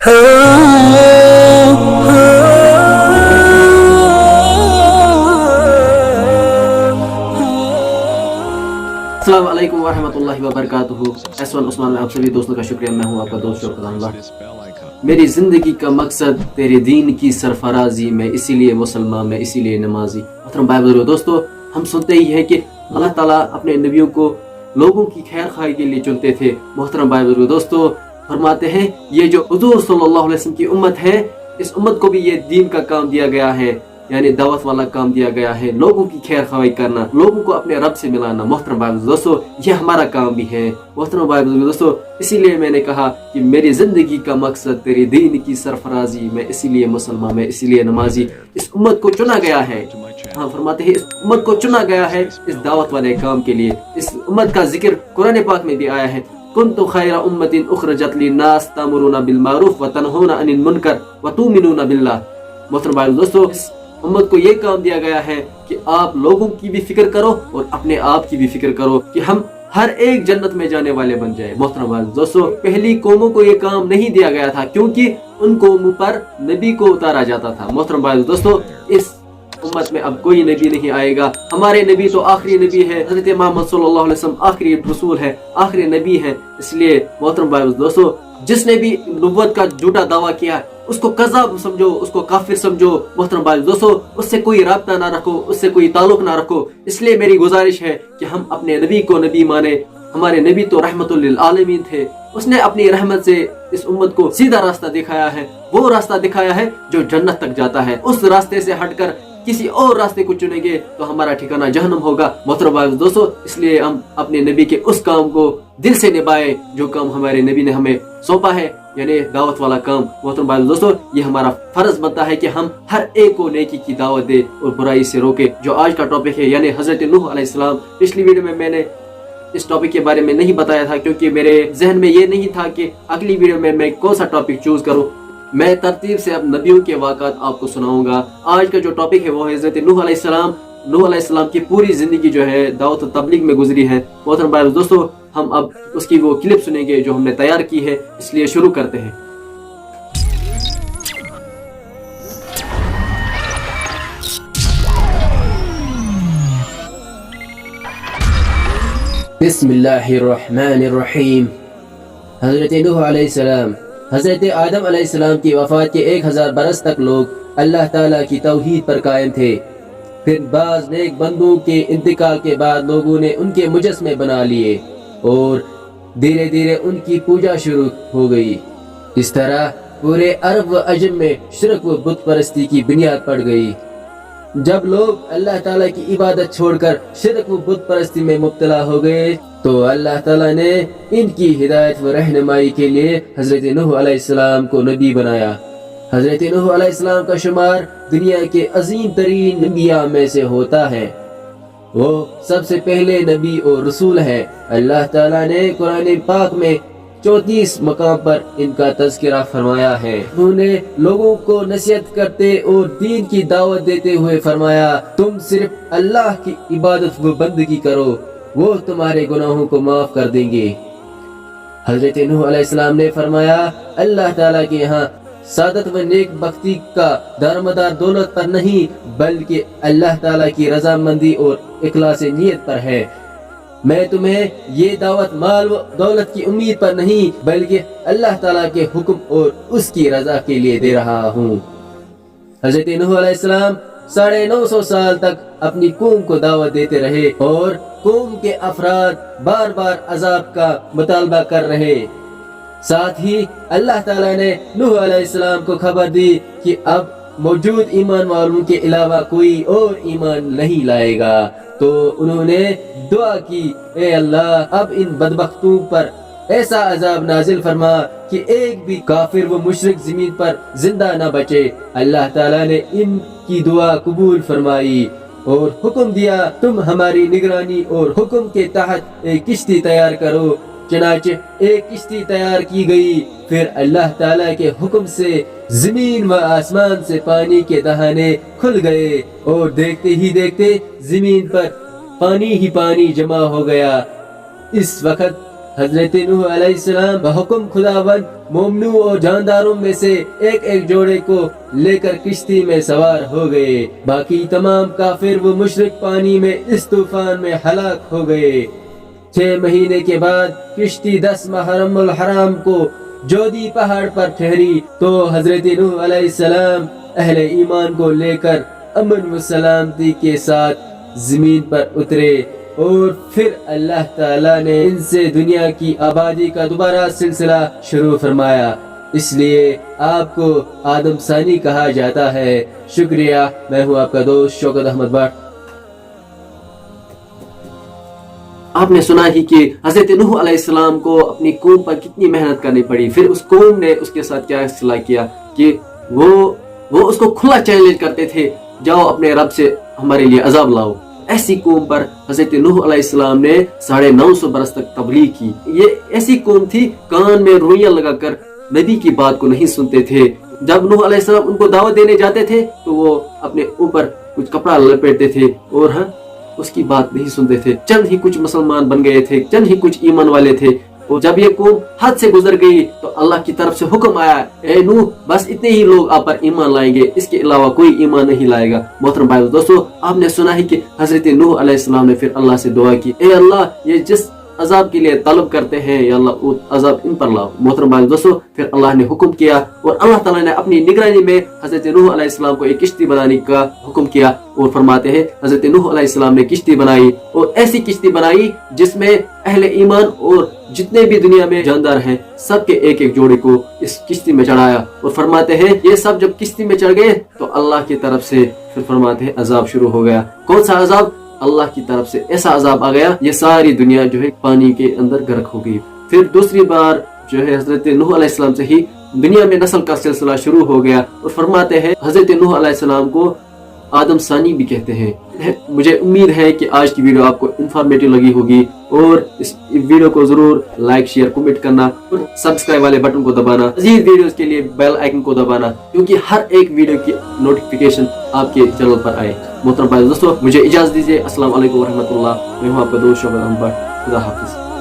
अस्सलाम वालेकुम वरहमतुल्लाहि वबरकातुहू। S1 उस्मान में आप सभी दोस्तों का शुक्रिया। मैं हूँ आपका दोस्त शौकत। मेरी ज़िंदगी का मकसद तेरे दीन की सरफराजी, मैं इसीलिए मुसलमान, मैं इसीलिए नमाजी। मोहतरम भाई बुजुर्गों, दोस्तों हम सुनते ही हैं कि अल्लाह ताला अपने नबियों को लोगों की खैर खाई के लिए चुनते थे। मोहतरम भाई बुजुर्गों, दोस्तों फरमाते हैं ये जो हुजूर सल्लल्लाहु अलैहि वसल्लम की उम्मत है, इस उम्मत को भी ये दीन का काम दिया गया है, यानी दावत वाला काम दिया गया है, लोगों की खैर खवाई करना, लोगों को अपने रब से मिलाना। मोहतरम भाई दोस्तों, ये हमारा काम भी है। मोहतरम भाई दोस्तों, इसीलिए मैंने कहा कि मेरी जिंदगी का मकसद तेरे दीन की सरफराजी, मैं इसीलिए मुसलमान, मैं इसीलिए नमाजी। इस उम्मत को चुना गया है, हाँ फरमाते हैं इस उम्मत को चुना गया है इस दावत वाले काम के लिए। इस उम्मत का जिक्र कुरान पाक में भी आया है, कुन्तु खैरा उम्मतिन उखरजत लिन्नास तामुरूना बिल मारूफ व तनहूना अनिल मुनकर व तुमिनूना बिल्लाह। मोहतरम भाई दोस्तों, इस उम्मत को ये काम दिया गया है कि आप लोगों की भी फिक्र करो और अपने आप की भी फिक्र करो कि हम हर एक जन्नत में जाने वाले बन जाए। मोहतरम भाई दोस्तों, पहली कौमों को ये काम नहीं दिया गया था क्योंकि उन कौमों पर नबी को उतारा जाता था। मोहतरम भाई दोस्तों, इस उम्मत में अब कोई नबी नहीं आएगा। हमारे नबी तो आखिरी नबी है, हज़रत मोहम्मद सल्लल्लाहु अलैहि वसल्लम आखिरी रसूल है, आखिरी नबी है। इसलिए मोहतरम भाई दोस्तों, जिसने भी नबूवत का झूठा दावा किया उसको कज़ाब समझो, उसको काफिर समझो। मोहतरम भाई दोस्तों, उससे कोई राब्ता ना रखो, उससे कोई ताल्लुक ना रखो। इसलिए मेरी गुजारिश है कि हम अपने नबी को नबी माने। हमारे नबी तो रहमतुल लिल आलमीन थे, उसने अपनी रहमत से इस उम्मत को सीधा रास्ता दिखाया है, वो रास्ता दिखाया है जो जन्नत तक जाता है। उस रास्ते से हटकर किसी और रास्ते को चुनेंगे तो हमारा ठिकाना जहन्नम होगा। मोहतरम भाई दोस्तों, इसलिए हम अपने नबी के उस काम को दिल से निभाए जो काम हमारे नबी ने हमें सौंपा है, यानी दावत वाला काम। मोहतरम भाई दोस्तों, ये हमारा फर्ज बनता है कि हम हर एक को नेकी की दावत दे और बुराई से रोके। जो आज का टॉपिक है यानी हजरत नूह अलैहिस्सलाम, पिछली वीडियो में मैंने इस टॉपिक के बारे में नहीं बताया था क्योंकि मेरे जहन में ये नहीं था कि अगली वीडियो में मैं कौन सा टॉपिक चूज करूं। मैं तरतीब से अब नबियों के वाक़ात आपको सुनाऊंगा। आज का जो टॉपिक है वो है हज़रत नूह अलैहिस्सलाम। नूह अलैहिस्सलाम की पूरी जिंदगी जो है दावत और तबलीग में गुजरी है। मोहतरम भाई दोस्तों, हम अब उसकी वो क्लिप सुनेंगे जो हमने तैयार की है, इसलिए शुरू करते हैं। बिस्मिल्लाहिर्रहमानिर्रहीम। हज़रत नूह अलैहिस्सलाम, हज़रत आदम अलैहिस्सलाम की वफ़ात के 1000 बरस तक लोग अल्लाह ताला की तौहीद पर कायम थे। फिर बाज़ नेक बंदों के इंतकाल के बाद लोगों ने उनके मुजस्मे बना लिए और धीरे धीरे उनकी पूजा शुरू हो गई। इस तरह पूरे अरब व अजम में शिरक व बुत परस्ती की बुनियाद पड़ गई। जब लोग अल्लाह ताला की इबादत छोड़कर शिरक व बुत परस्ती में मुब्तला हो गए तो अल्लाह ताला ने इनकी हिदायत व रहनुमाई के लिए हज़रत नूह अलैहिस्सलाम को नबी बनाया। हज़रत नूह अलैहिस्सलाम का शुमार दुनिया के अजीम तरीन नबिया में से होता है। वो सबसे पहले नबी और रसूल है। अल्लाह ताला ने कुरान पाक में 34 मकाम पर इनका तज़किरा फरमाया है। उन्होंने लोगों को नसीहत करते और दीन की दावत देते हुए फरमाया, तुम सिर्फ अल्लाह की इबादत व बंदगी करो, वो तुम्हारे गुनाहों को माफ कर देंगे। हज़रत नूह अलैहिस्सलाम ने फरमाया, अल्लाह ताला के यहाँ सादत व नेक बख्ती का दारोमदार दौलत पर नहीं बल्कि अल्लाह ताला की रजामंदी और इखलास नियत पर है। मैं तुम्हें ये दावत माल व दौलत की उम्मीद पर नहीं बल्कि अल्लाह ताला के हुक्म और उसकी रजा के लिए दे रहा हूँ। हज़रत नूह अलैहिस्सलाम 950 साल तक अपनी कौम को दावत देते रहे और कौम के अफराद बार बार अजाब का मुतालबा कर रहे। साथ ही अल्लाह ताला ने नूह अलैहिस्सलाम को खबर दी कि अब मौजूद ईमान वालों के अलावा कोई और ईमान नहीं लाएगा। तो उन्होंने दुआ की, ए अल्लाह, अब इन बदबख्तों पर ऐसा अजाब नाजिल फरमा कि एक भी काफिर व मुशरिक जमीन पर जिंदा न बचे। अल्लाह ताला ने इनकी दुआ कबूल फरमाई और हुक्म दिया, तुम हमारी निगरानी और हुक्म के तहत एक किश्ती तैयार करो। चनाचे एक किश्ती तैयार की गई। फिर अल्लाह ताला के हुक्म से जमीन व आसमान से पानी के दहाने खुल गए और देखते ही देखते जमीन पर पानी ही पानी जमा हो गया। इस वक्त حضرت نوح علیہ السلام بحکم خداوند مومنوں اور جانداروں میں سے ایک ایک جوڑے کو لے کر کشتی میں سوار ہو گئے، باقی تمام کافر و مشرک پانی میں اس طوفان میں ہلاک ہو گئے۔ 6 مہینے کے بعد کشتی 10 محرم الحرام کو جودی پہاڑ پر ٹھہری تو حضرت نوح علیہ السلام اہل ایمان کو لے کر امن و سلامتی کے ساتھ زمین پر اترے، اور پھر اللہ تعالیٰ نے ان سے دنیا کی آبادی کا دوبارہ سلسلہ شروع فرمایا، اس لیے آپ کو آدم ثانی کہا جاتا ہے۔ شکریہ، میں ہوں آپ کا دوست شوکت احمد بٹ۔ آپ نے سنا ہی کہ حضرت نوح علیہ السلام کو اپنی قوم پر کتنی محنت کرنی پڑی، پھر اس قوم نے اس کے ساتھ کیا اصلاح کیا کہ وہ اس کو کھلا چیلنج کرتے تھے، جاؤ اپنے رب سے ہمارے لیے عذاب لاؤ۔ ایسی قوم پر حضرت نوح علیہ السلام نے 950 برس تک تبلیغ کی۔ یہ ایسی قوم تھی کان میں روئیاں لگا کر نبی کی بات کو نہیں سنتے تھے۔ جب نوح علیہ السلام ان کو دعوت دینے جاتے تھے تو وہ اپنے اوپر کچھ کپڑا لپیٹتے تھے اور اس کی بات نہیں سنتے تھے۔ چند ہی کچھ مسلمان بن گئے تھے، چند ہی کچھ ایمان والے تھے، اور جب یہ قوم حد سے گزر گئی تو اللہ کی طرف سے حکم آیا، اے نوح بس اتنے ہی لوگ آپ پر ایمان لائیں گے، اس کے علاوہ کوئی ایمان نہیں لائے گا۔ محترم بھائیو دوستو، آپ نے سنا ہے کہ حضرت نوح علیہ السلام نے پھر اللہ سے دعا کی، اے اللہ یہ جس عذاب کے لیے طلب کرتے ہیں یا اللہ وہ عذاب ان پر لاؤ۔ محترم بھائیو دوستو، پھر اللہ نے حکم کیا اور اللہ تعالیٰ نے اپنی نگرانی میں حضرت نوح علیہ السلام کو ایک کشتی بنانے کا حکم کیا، اور فرماتے ہیں حضرت نوح علیہ السلام نے کشتی بنائی، اور ایسی کشتی بنائی جس میں اہل ایمان اور جتنے بھی دنیا میں جاندار ہیں سب کے ایک ایک جوڑے کو اس کشتی میں چڑھایا، اور فرماتے ہیں یہ سب جب کشتی میں چڑھ گئے تو اللہ کی طرف سے پھر فرماتے ہیں عذاب شروع ہو گیا۔ کون سا عذاب؟ اللہ کی طرف سے ایسا عذاب آ گیا، یہ ساری دنیا جو ہے پانی کے اندر غرق ہو گئی۔ پھر دوسری بار جو ہے حضرت نوح علیہ السلام سے ہی دنیا میں نسل کا سلسلہ شروع ہو گیا، اور فرماتے ہیں حضرت نوح علیہ السلام کو آدم ثانی بھی کہتے ہیں۔ مجھے امید ہے کہ آج کی ویڈیو آپ کو انفارمیٹیو لگی ہوگی، اور اس ویڈیو کو ضرور لائک شیئر کمنٹ کرنا اور سبسکرائب والے بٹن کو دبانا، مزید ویڈیوز کے لیے بیل آئیکن کو دبانا کیونکہ ہر ایک ویڈیو کی نوٹیفیکیشن آپ کے چینل پر آئے۔ محترم بھائی دوستو، مجھے اجازت دیجیے، السلام علیکم ورحمۃ اللہ، میں ہوں آپ کا دوست شوکت احمد بٹ، خدا حافظ۔